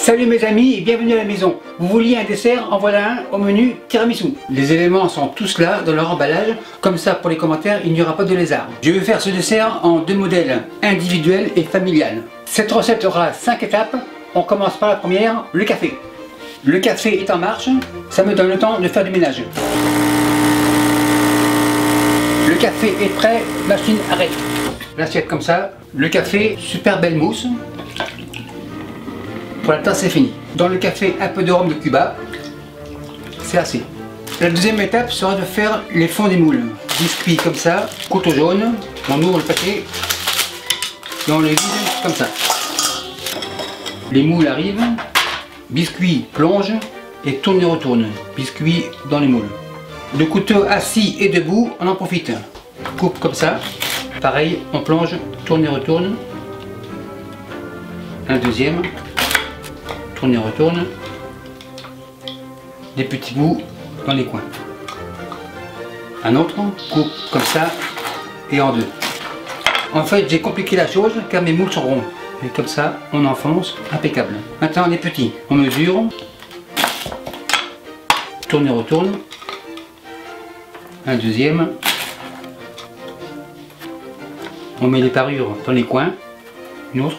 Salut mes amis et bienvenue à la maison. Vous vouliez un dessert, en voilà un au menu tiramisu. Les éléments sont tous là dans leur emballage, comme ça pour les commentaires il n'y aura pas de lézard. Je vais faire ce dessert en deux modèles, individuel et familial. Cette recette aura 5 étapes. On commence par la première, le café. Le café est en marche, ça me donne le temps de faire du ménage. Le café est prêt, machine arrête. L'assiette comme ça, le café, super belle mousse. Pour la tasse c'est fini. Dans le café, un peu de rhum de Cuba, c'est assez. La deuxième étape sera de faire les fonds des moules. Biscuits comme ça, couteau jaune, on ouvre le paquet et on le vide comme ça. Les moules arrivent, biscuit plonge et tourne et retourne. Biscuit dans les moules. Le couteau assis et debout, on en profite. Coupe comme ça. Pareil, on plonge, tourne et retourne. Un deuxième. Tourne et retourne. Des petits bouts dans les coins. Un autre, coupe comme ça et en deux. En fait, j'ai compliqué la chose car mes moules sont ronds. Et comme ça, on enfonce, impeccable. Maintenant, les petits, on mesure. Tourne et retourne. Un deuxième. On met les parures dans les coins. Une autre.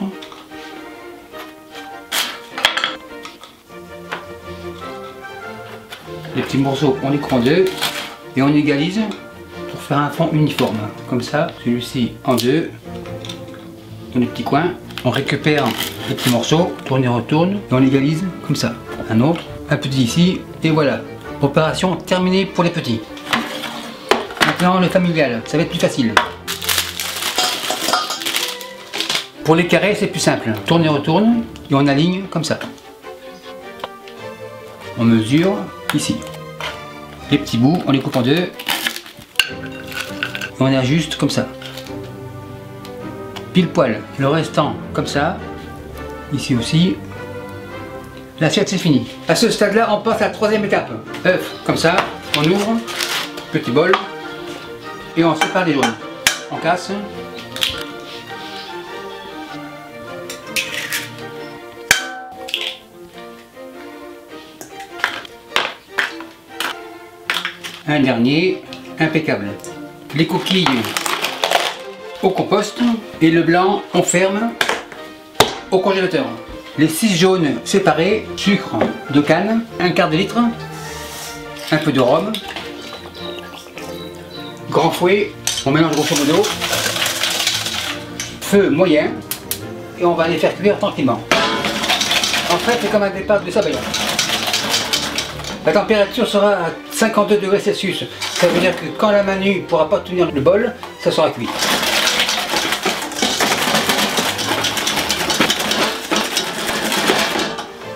Les petits morceaux, on les coupe en deux et on égalise pour faire un fond uniforme. Comme ça, celui-ci en deux, dans les petits coins. On récupère les petits morceaux, tourne et retourne, et on égalise comme ça. Un autre, un petit ici, et voilà. Opération terminée pour les petits. Maintenant le familial, ça va être plus facile. Pour les carrés, c'est plus simple. Tourne et retourne, et on aligne comme ça. On mesure ici. Les petits bouts, on les coupe en deux. Et on ajuste comme ça. Pile poil. Le restant comme ça. Ici aussi. L'assiette c'est fini. À ce stade là, on passe à la troisième étape. Œuf comme ça. On ouvre. Petit bol. Et on sépare les jaunes. On casse. Un dernier, impeccable. Les coquilles au compost et le blanc on ferme au congélateur. Les 6 jaunes séparés, sucre de canne, un quart de litre, un peu de rhum, grand fouet, on mélange grosso modo, feu moyen et on va les faire cuire tranquillement. En fait c'est comme un départ de sabayon. La température sera à 52 degrés Celsius. Ça veut dire que quand la main nue ne pourra pas tenir le bol, ça sera cuit.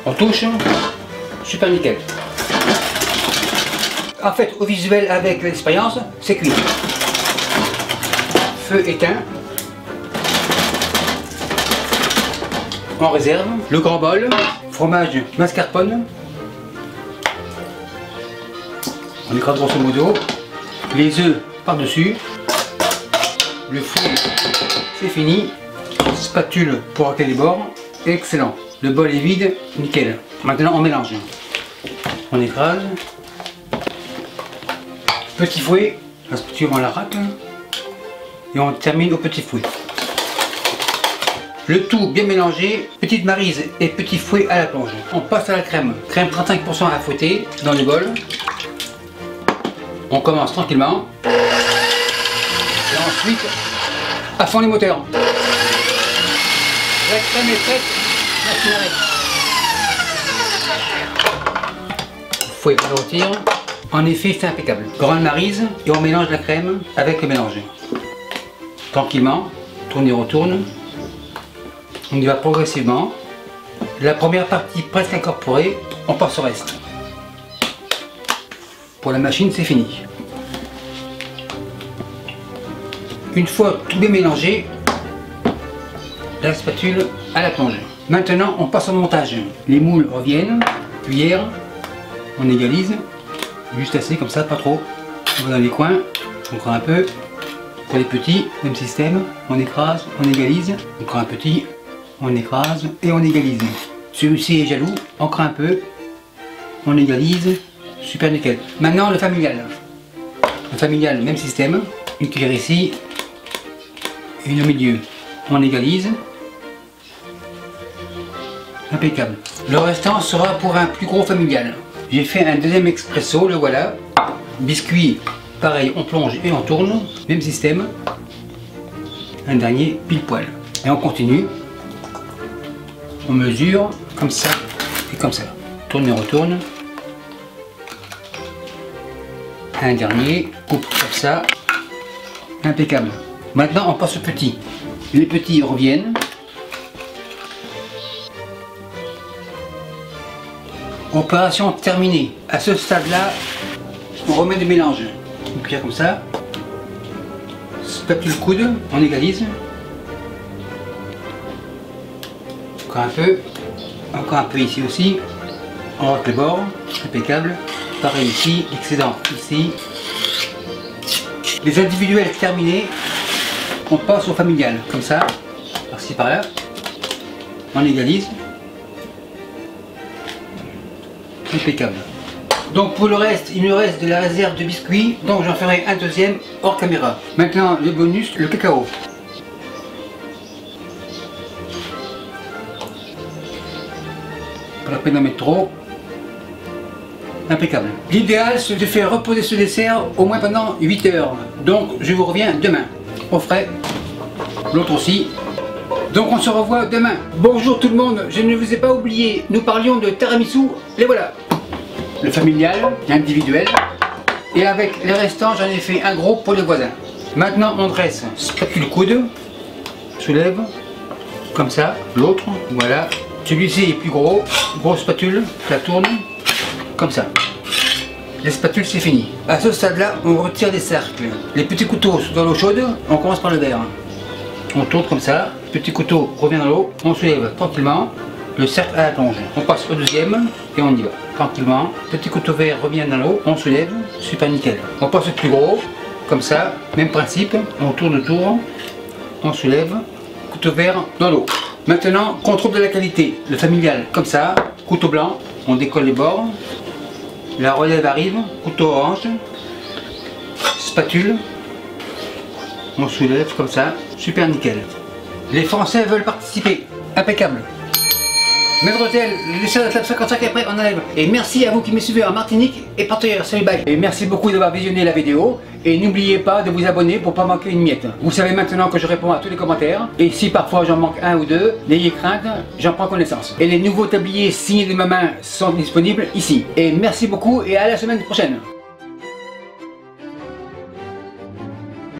On touche, super nickel. En fait, au visuel avec l'expérience, c'est cuit. Feu éteint. On réserve. Le grand bol, fromage mascarpone. On écrase grosso modo, les œufs par-dessus, le fouet c'est fini, spatule pour racler les bords, excellent. Le bol est vide, nickel. Maintenant on mélange, on écrase, petit fouet, la spatule on la racle, et on termine au petit fouet. Le tout bien mélangé, petite maryse et petit fouet à la plonge. On passe à la crème, crème 35% à fouetter dans le bol. On commence tranquillement. Et ensuite, à fond les moteurs. La crème est prête, machine arrête. Fouet, on retire. En effet, c'est impeccable. Grande maryse et on mélange la crème avec le mélange. Tranquillement, tourne et retourne. On y va progressivement. La première partie presque incorporée, on passe au reste. Pour la machine, c'est fini. Une fois tout bien mélangé, la spatule à la plonge. Maintenant, on passe au montage. Les moules reviennent, cuillère, on égalise, juste assez comme ça, pas trop. On va dans les coins, encore un peu. Pour les petits, même système, on écrase, on égalise, encore un petit, on écrase et on égalise. Celui-ci est jaloux, encore un peu. On égalise, super nickel. Maintenant le familial. Le familial, même système. Une cuillère ici, une au milieu. On égalise. Impeccable. Le restant sera pour un plus gros familial. J'ai fait un deuxième expresso, le voilà. Biscuit, pareil, on plonge et on tourne. Même système. Un dernier pile poil. Et on continue. On mesure comme ça et comme ça. Tourne et retourne. Un dernier, coupe comme ça. Impeccable. Maintenant on passe au petit. Les petits reviennent. Opération terminée. À ce stade-là, on remet des mélanges. Une cuillère comme ça. Spatule coude, on égalise. Encore un peu ici aussi. On rate les bords, impeccable. Pareil ici, l'excédent ici. Les individuels terminés, on passe au familial, comme ça, par-ci par-là. On égalise. Impeccable. Donc pour le reste, il me reste de la réserve de biscuits, donc j'en ferai un deuxième hors caméra. Maintenant le bonus, le cacao. Pas la peine d'en mettre trop. Impeccable. L'idéal c'est de faire reposer ce dessert au moins pendant 8 heures. Donc je vous reviens demain. Au frais. L'autre aussi. Donc on se revoit demain. Bonjour tout le monde, je ne vous ai pas oublié. Nous parlions de tiramisu. Les voilà. Le familial, l'individuel. Et avec les restants, j'en ai fait un gros pour les voisins. Maintenant on dresse. Spatule coude. Soulève. Comme ça. L'autre. Voilà. Celui-ci est plus gros. Grosse spatule. Ça tourne. Comme ça. Les spatules c'est fini. À ce stade là on retire des cercles. Les petits couteaux sont dans l'eau chaude, on commence par le verre. On tourne comme ça, petit couteau revient dans l'eau, on soulève tranquillement le cercle à la plonge. On passe au deuxième et on y va. Tranquillement, petit couteau vert revient dans l'eau, on soulève, super nickel. On passe au plus gros, comme ça, même principe, on tourne autour, on soulève, couteau vert dans l'eau. Maintenant, contrôle de la qualité, le familial, comme ça, couteau blanc, on décolle les bords. La relève arrive, couteau orange, spatule, on soulève comme ça, super nickel. Les Français veulent participer, impeccable. Maître d'hôtel, laissez la table 55 et après on enlève. Et merci à vous qui me suivez en Martinique et partenaires, salut bye. Et merci beaucoup d'avoir visionné la vidéo. Et n'oubliez pas de vous abonner pour ne pas manquer une miette. Vous savez maintenant que je réponds à tous les commentaires. Et si parfois j'en manque un ou deux, n'ayez crainte, j'en prends connaissance. Et les nouveaux tabliers signés de ma main sont disponibles ici. Et merci beaucoup et à la semaine prochaine.